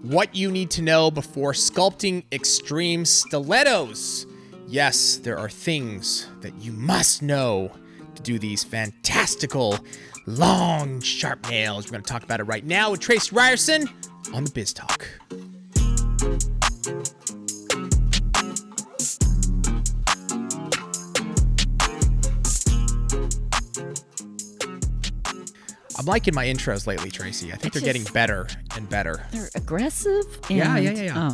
What you need to know before sculpting extreme stilettos. Yes, there are things that you must know to do these fantastical, long, sharp nails. We're going to talk about it right now with Tracey Ryerson on the Biz Talk. I'm liking my intros lately, Tracey. I think they're getting better and better. They're aggressive and yeah.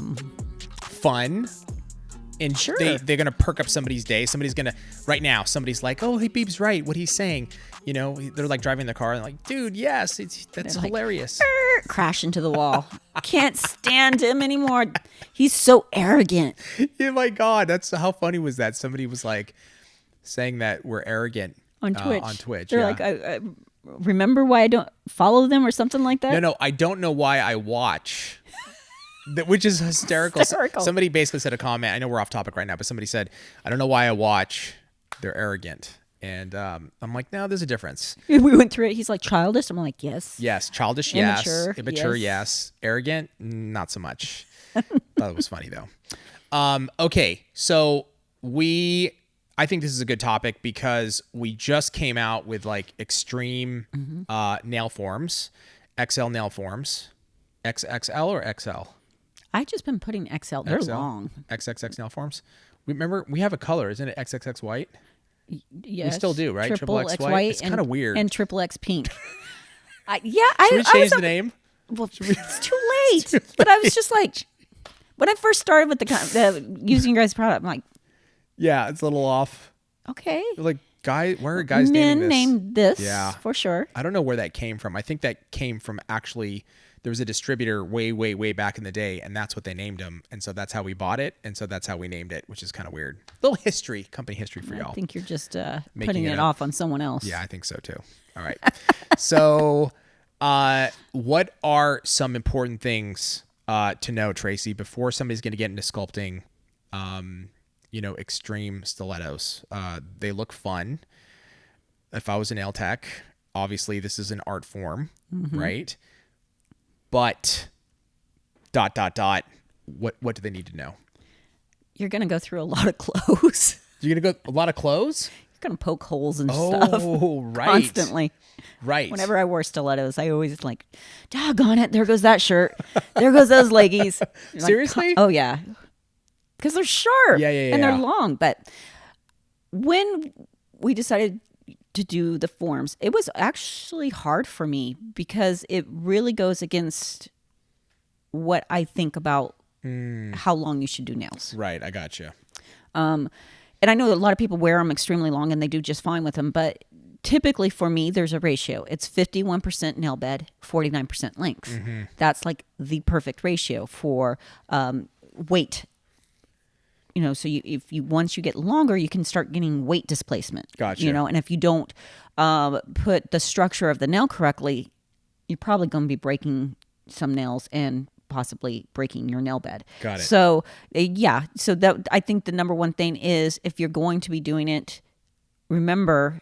Fun. And sure. They're going to perk up somebody's day. Somebody's going to, right now, somebody's like, oh, Habib's right. What he's saying. You know, they're like driving their car and like, dude, yes, that's hilarious. Like, crash into the wall. Can't stand him anymore. He's so arrogant. Oh my God. How funny was that? Somebody was like saying that we're arrogant on Twitch. yeah. They're like, I remember why I don't follow them or something like that? No, I don't know why I watch. Which is hysterical. Somebody basically said a comment. I know we're off topic right now, but somebody said, I don't know why I watch. They're arrogant. And I'm like, no, there's a difference. We went through it. He's like, childish? I'm like, yes. Yes. Childish, yes. Immature, yes. Arrogant, not so much. Thought it was funny, though. Okay, so I think this is a good topic because we just came out with like extreme nail forms, XL nail forms. XXL or XL? I've just been putting XL. They're XL? long. XXX nail forms. Remember, we have a color, isn't it? XXX white? Yes. We still do, right? Triple X X white. It's kind of weird. And triple X pink. Should we change the name? Well, it's too late. But I was just like, when I first started with the using your guys' product, I'm like, yeah, it's a little off. Okay. Like, why are guys naming this? Men named this, yeah, for sure. I don't know where that came from. I think that came from actually, there was a distributor way back in the day, and that's what they named them. And so that's how we bought it, and so that's how we named it, which is kind of weird. Little company history for y'all. I think you're just putting it off on someone else. Yeah, I think so too. All right. So what are some important things to know, Tracey, before somebody's going to get into sculpting extreme stilettos? They look fun. If I was a nail tech, obviously this is an art form, right? But ... what do they need to know? You're going to go through a lot of clothes. You're going to go a lot of clothes? You're going to poke holes and stuff. Oh, right. Constantly. Right. Whenever I wore stilettos, I always like, doggone it, there goes that shirt. There goes those leggies. Seriously? Oh, yeah. Because they're sharp. Yeah. And they're long. But when we decided to do the forms, it was actually hard for me because it really goes against what I think about how long you should do nails. Right, I got you. And I know that a lot of people wear them extremely long and they do just fine with them, but typically for me, there's a ratio. It's 51% nail bed, 49% length. That's like the perfect ratio for weight. So once you get longer, you can start getting weight displacement. Gotcha. And if you don't put the structure of the nail correctly, you're probably going to be breaking some nails and possibly breaking your nail bed. Got it. So So that I think the number one thing is if you're going to be doing it, remember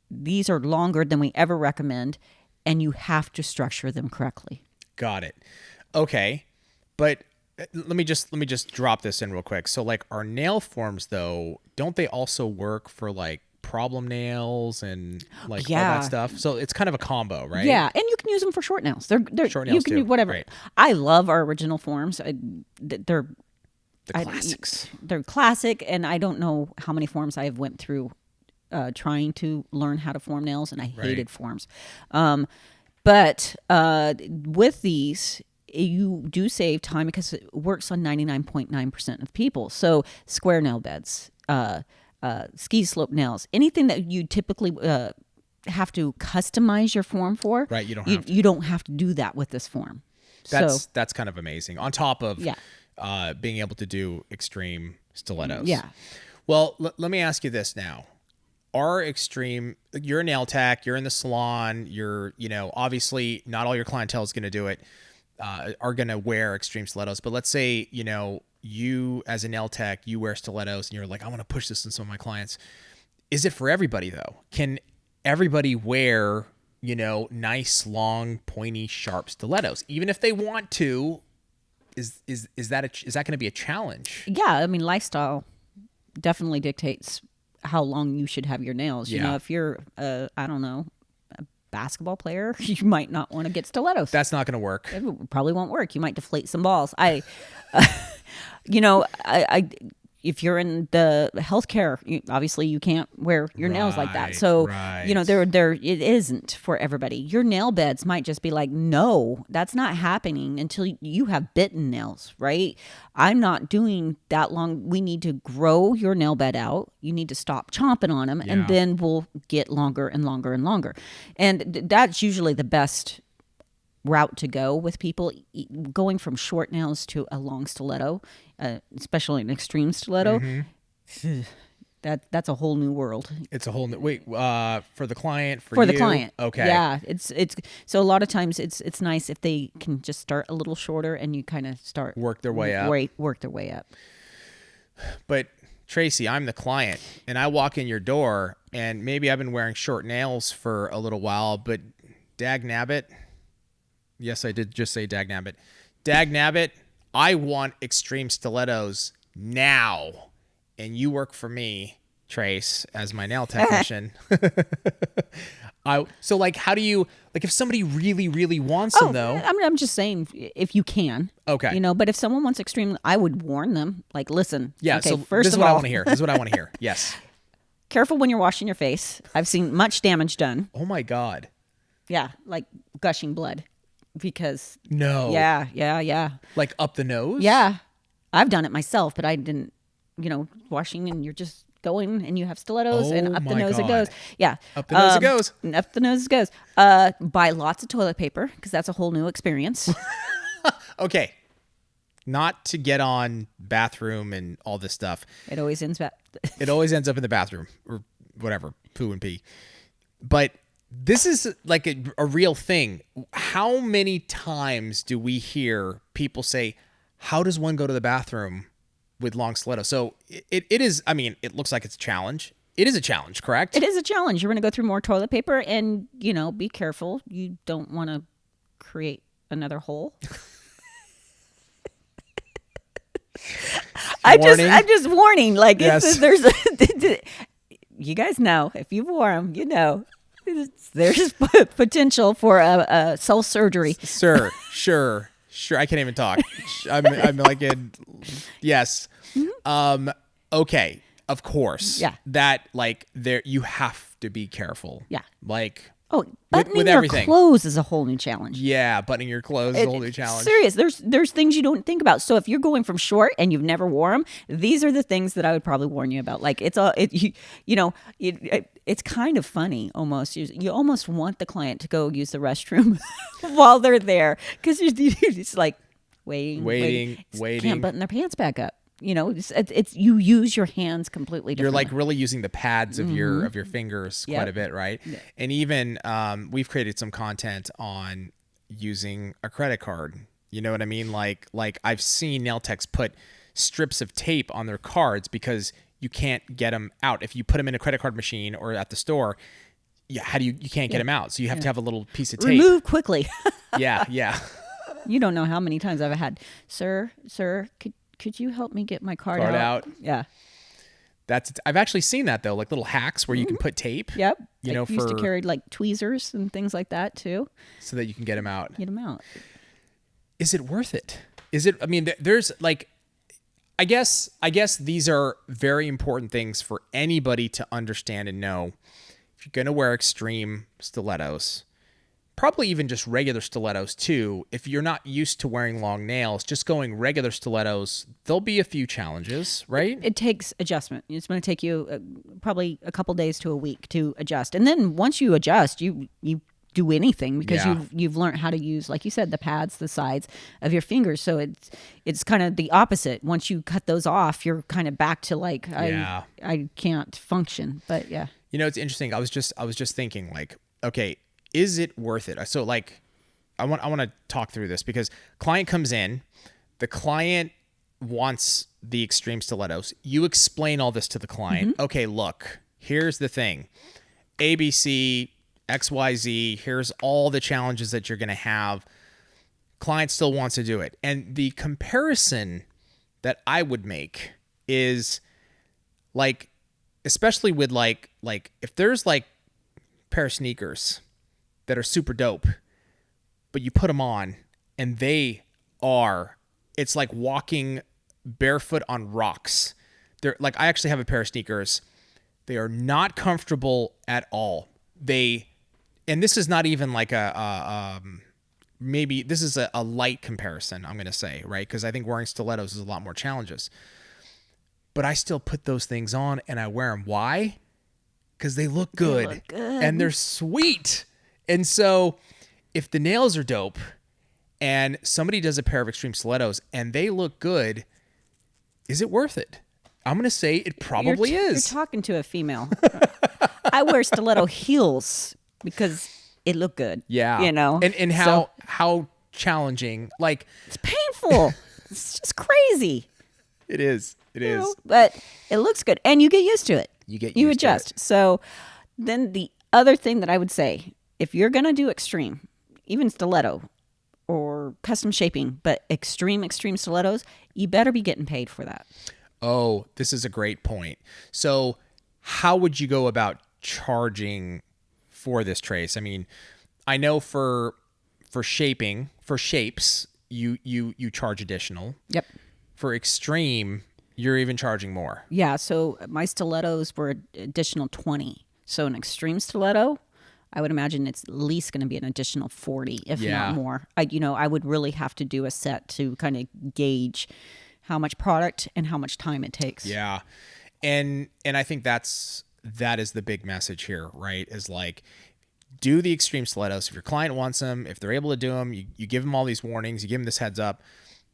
these are longer than we ever recommend, and you have to structure them correctly. Got it. Okay, but let me just drop this in real quick. So like our nail forms though, don't they also work for like problem nails and like all that stuff? So it's kind of a combo, right? Yeah, and you can use them for short nails. They're short nails you can too. do whatever. Right. I love our original forms. They're the classics. They're classic, and I don't know how many forms I have went through trying to learn how to form nails, and I hated forms. But with these, you do save time because it works on 99.9% of people. So square nail beds, ski slope nails, anything that you typically have to customize your form for. Right, you don't have to do that with this form. That's kind of amazing. On top of being able to do extreme stilettos. Yeah. Well, let me ask you this now. You're a nail tech, you're in the salon, obviously not all your clientele is going to do it. Are going to wear extreme stilettos. But let's say, you as a nail tech, you wear stilettos and you're like, I want to push this in some of my clients. Is it for everybody though? Can everybody wear, nice, long, pointy, sharp stilettos? Even if they want to, is that going to be a challenge? Yeah, I mean, lifestyle definitely dictates how long you should have your nails. You know, if you're I don't know, a basketball player, you might not want to get stilettos. That's not going to work. It probably won't work. You might deflate some balls. I if you're in the healthcare, obviously you can't wear your nails like that. So, there it isn't for everybody. Your nail beds might just be like, no, that's not happening until you have bitten nails, right? I'm not doing that long. We need to grow your nail bed out. You need to stop chomping on them, and then we'll get longer and longer and longer. And that's usually the best route to go with people. Going from short nails to a long stiletto, especially an extreme stiletto, that's a whole new world. It's a whole new for the client, for the client. Okay. Yeah, it's so a lot of times it's nice if they can just start a little shorter and you kind of start work their way up. Work their way up. But Tracey, I'm the client, and I walk in your door, and maybe I've been wearing short nails for a little while, but dag nabbit. Yes, I did just say dag nabbit. Dag nabbit, I want extreme stilettos now. And you work for me, Trace, as my nail technician. So like, how do you, like, if somebody really, really wants them though? I'm just saying if you can. Okay. But if someone wants extreme, I would warn them, like, listen. Yeah, okay, so first this is of what all, I want to hear. This is what I want to hear. Yes. Careful when you're washing your face. I've seen much damage done. Oh my God. Yeah, like gushing blood. Because yeah, like up the nose. Yeah, I've done it myself, but I didn't. Washing, and you're just going, and you have stilettos, and up the nose it goes. Yeah, up the nose it goes. Up the nose it goes. Buy lots of toilet paper because that's a whole new experience. Okay, not to get on bathroom and all this stuff. It always ends up. It always ends up in the bathroom or whatever, poo and pee. But this is like a real thing. How many times do we hear people say, how does one go to the bathroom with long stilettos? So it is, I mean, it looks like it's a challenge. It is a challenge, correct? It is a challenge. You're going to go through more toilet paper and, be careful. You don't want to create another hole. I'm just warning. Like, yes. You guys know, if you've worn them, there's potential for a soul surgery. Sure. I can't even talk. I'm like yes. Okay. Of course. Yeah. That you have to be careful. Yeah. Like. Oh, buttoning with your everything. Clothes is a whole new challenge. Yeah, buttoning your clothes is a whole new challenge. Serious. There's things you don't think about. So if you're going from short and you've never worn them, these are the things that I would probably warn you about. Like it's kind of funny almost. You almost want the client to go use the restroom while they're there because you're just like waiting. Can't button their pants back up. It's you use your hands completely differently. You're like really using the pads of your fingers quite a bit, right? Yeah. And even we've created some content on using a credit card. You know what I mean? Like I've seen nail techs put strips of tape on their cards because you can't get them out. If you put them in a credit card machine or at the store, you can't get them out. So you have to have a little piece of tape. Remove quickly. Yeah. You don't know how many times I've had, sir, could you help me get my card out? Yeah. I've actually seen that though, like little hacks where you can put tape. Yep. I used to carry like tweezers and things like that too. So that you can get them out. Is it worth it? I mean, there's like, I guess these are very important things for anybody to understand and know. If you're going to wear extreme stilettos, probably even just regular stilettos too. If you're not used to wearing long nails, just going regular stilettos, there'll be a few challenges, right? It takes adjustment. It's going to take you probably a couple days to a week to adjust. And then once you adjust, you do anything because you've learned how to use, like you said, the pads, the sides of your fingers. So it's kind of the opposite. Once you cut those off, you're kind of back to like, I can't function. But yeah. It's interesting. I was just thinking like, okay, is it worth it? So like, I want to talk through this because client comes in, the client wants the extreme stilettos. You explain all this to the client. Mm-hmm. Okay, look, here's the thing. ABC, XYZ, here's all the challenges that you're going to have. client still wants to do it. And the comparison that I would make is like, especially with like if there's like a pair of sneakers that are super dope, but you put them on and it's like walking barefoot on rocks. They're like, I actually have a pair of sneakers. They are not comfortable at all. And this is not even like maybe this is a light comparison, I'm going to say, right? Because I think wearing stilettos is a lot more challenges. But I still put those things on and I wear them. Why? Because they look good. And they're sweet. And so if the nails are dope and somebody does a pair of extreme stilettos and they look good, is it worth it? I'm going to say it probably is. You're talking to a female. I wear stiletto heels because it look good. Yeah. You know? And how challenging. Like, it's painful. It's just crazy. It is. It is. Know? But it looks good. And you get used to it. You adjust. So then the other thing that I would say, if you're going to do extreme, even stiletto or custom shaping, but extreme stilettos, you better be getting paid for that. Oh, this is a great point. So how would you go about charging for this, Trace? I mean, I know for shapes, you charge additional. Yep. For extreme, you're even charging more. Yeah, so my stilettos were additional 20. So an extreme stiletto, I would imagine it's at least going to be an additional 40, if not more. I would really have to do a set to kind of gauge how much product and how much time it takes. Yeah. And I think that is the big message here, right? Is like, do the extreme stilettos. If your client wants them, if they're able to do them, you give them all these warnings, you give them this heads up,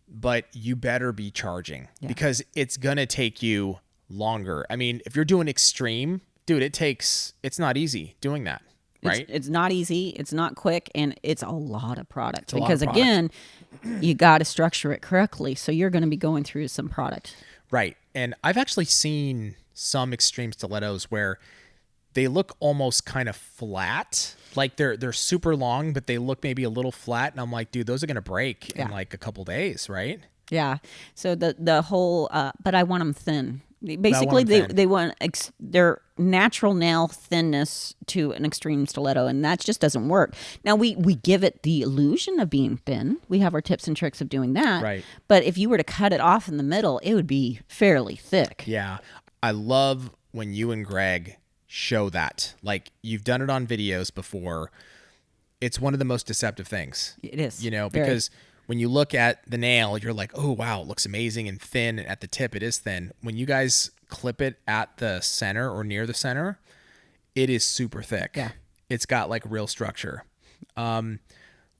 but you better be charging because it's going to take you longer. I mean, if you're doing extreme, dude, it's not easy doing that, right? It's not easy. It's not quick. And it's a lot of product because again, you got to structure it correctly. So you're going to be going through some product. Right. And I've actually seen some extreme stilettos where they look almost kind of flat. Like they're super long, but they look maybe a little flat. And I'm like, dude, those are going to break in like a couple days, right? Yeah. So the whole, but I want them thin. Basically, they want their natural nail thinness to an extreme stiletto, and that just doesn't work. Now, we give it the illusion of being thin. We have our tips and tricks of doing that. Right. But if you were to cut it off in the middle, it would be fairly thick. Yeah. I love when you and Greg show that. Like, you've done it on videos before. It's one of the most deceptive things. It is. Because when you look at the nail, you're like, oh, wow, it looks amazing and thin. And at the tip, it is thin. When you guys clip it at the center or near the center, it is super thick. Yeah. It's got like real structure. Let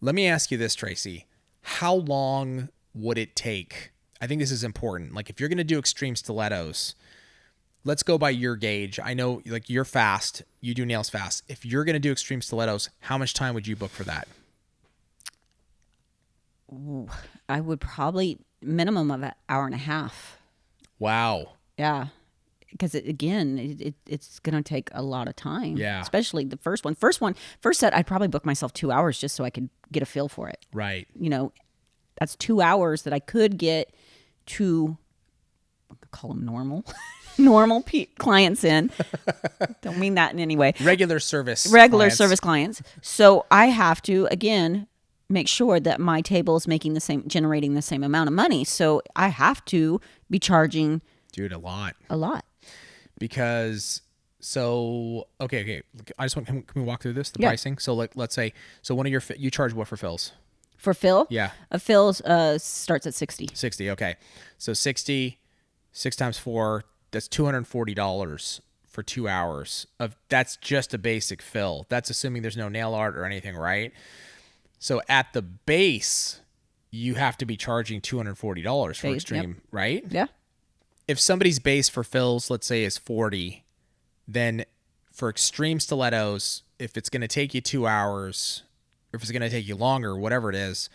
me ask you this, Tracey. How long would it take? I think this is important. Like, if you're going to do extreme stilettos, let's go by your gauge. I know, like, you're fast. You do nails fast. If you're going to do extreme stilettos, how much time would you book for that? I would probably minimum of an hour and a half. Wow. Yeah. Because it's going to take a lot of time. Yeah. Especially the first one. First set, I'd probably book myself 2 hours just so I could get a feel for it. Right. That's 2 hours that I could get to, I'll call them normal clients in. Don't mean that in any way. Regular service clients. So I have to, again, make sure that my table is generating the same amount of money. So I have to be charging, dude, a lot. Because okay. I just want, can we walk through this, the pricing? So let's say, one of you charge what for fills? For fill? Yeah. A fill starts at 60. 60. Okay. So 60, 6 times 4, that's $240 for 2 hours that's just a basic fill. That's assuming there's no nail art or anything, right? So at the base, you have to be charging $240 for extreme, right? Yeah. If somebody's base for fills, let's say, is $40, then for extreme stilettos, if it's going to take you 2 hours, or if it's going to take you longer, whatever it is,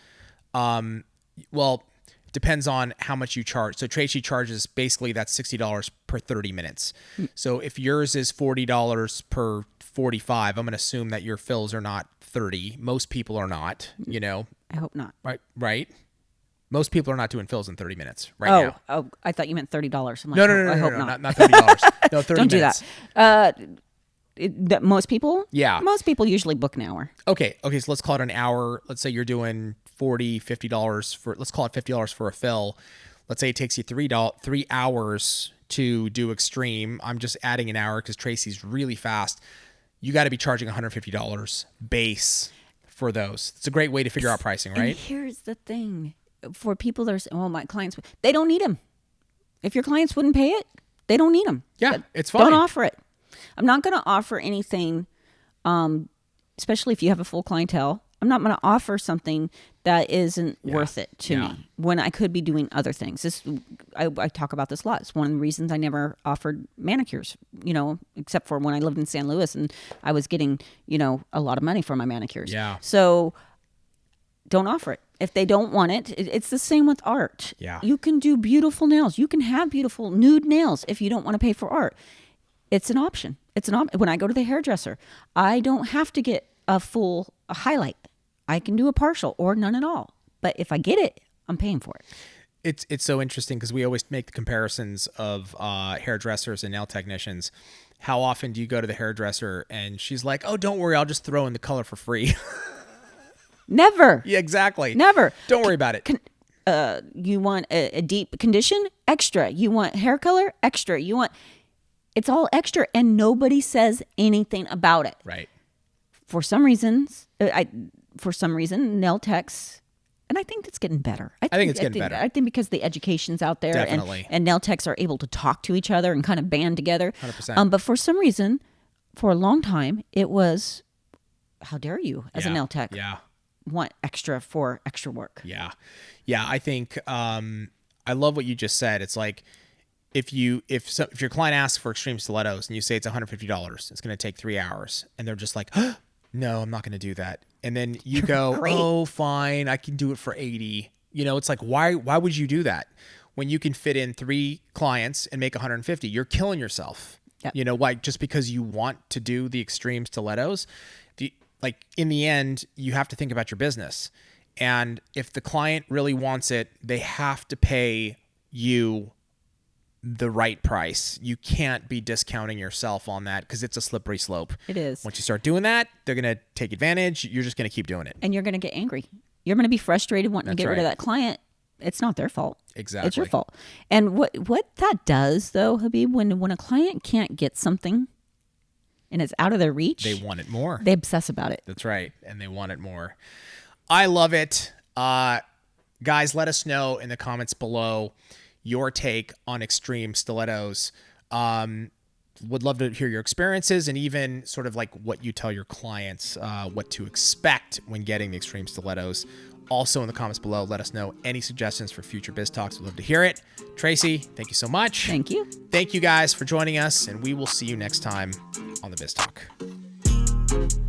well, it depends on how much you charge. So Tracey charges basically that's $60 per 30 minutes. So if yours is $40 per 45, I'm going to assume that your fills are not 30. Most people are not, you know. I hope not. Right. Most people are not doing fills in 30 minutes now. Oh, I thought you meant $30. I'm like, No, I hope not. Not $30. No, 30 Don't do minutes. that. Most people? Yeah. Most people usually book an hour. Okay, so let's call it an hour. Let's say you're doing $40, $50 for, let's call it $50 for a fill. Let's say it takes you 3 hours to do extreme. I'm just adding an hour because Tracey's really fast. You got to be charging $150 base for those. It's a great way to figure out pricing, right? And here's the thing. For people that are saying, well, my clients, they don't need them. If your clients wouldn't pay it, they don't need them. Yeah, it's fine. Don't offer it. I'm not going to offer anything, especially if you have a full clientele. I'm not going to offer something that isn't worth it to me when I could be doing other things. I talk about this a lot. It's one of the reasons I never offered manicures, you know, except for when I lived in San Luis and I was getting, you know, a lot of money for my manicures. Yeah. So don't offer it. If they don't want it, it's the same with art. Yeah. You can do beautiful nails. You can have beautiful nude nails if you don't want to pay for art. It's an option. When I go to the hairdresser, I don't have to get a highlight. I can do a partial or none at all. But if I get it, I'm paying for it. It's so interesting because we always make the comparisons of hairdressers and nail technicians. How often do you go to the hairdresser and she's like, oh, don't worry, I'll just throw in the color for free. Never. Yeah, exactly. Never. Don't worry about it. You want a deep condition? Extra. You want hair color? Extra. It's all extra and nobody says anything about it. Right. For some reasons, nail techs, and I think it's getting better. I think it's getting better. I think because the education's out there. Definitely. And nail techs are able to talk to each other and kind of band together. 100%. But for some reason, for a long time, it was, how dare you as a nail tech? Yeah. Want extra for extra work. Yeah. I think I love what you just said. It's like if your client asks for extreme stilettos and you say it's $150, it's going to take 3 hours, and they're just like, oh, no, I'm not going to do that. And then you go, oh, fine, I can do it for 80. You know, it's like, why would you do that when you can fit in 3 clients and make 150? You're killing yourself. Yep. You know, like just because you want to do the extreme stilettos. Like in the end, you have to think about your business. And if the client really wants it, they have to pay you the right price. You can't be discounting yourself on that because it's a slippery slope. It is. Once you start doing that, they're going to take advantage. You're just going to keep doing it. And you're going to get angry. You're going to be frustrated wanting to get rid of that client. It's not their fault. Exactly. It's your fault. And what that does, though, Habib, when a client can't get something and it's out of their reach, they want it more. They obsess about it. That's right. And they want it more. I love it. Guys, let us know in the comments below your take on extreme stilettos. Would love to hear your experiences and even sort of like what you tell your clients, what to expect when getting the extreme stilettos. Also in the comments below, let us know any suggestions for future Biz Talks. We'd love to hear it. Tracey, thank you so much. Thank you. Thank you guys for joining us, and we will see you next time on the Biz Talk.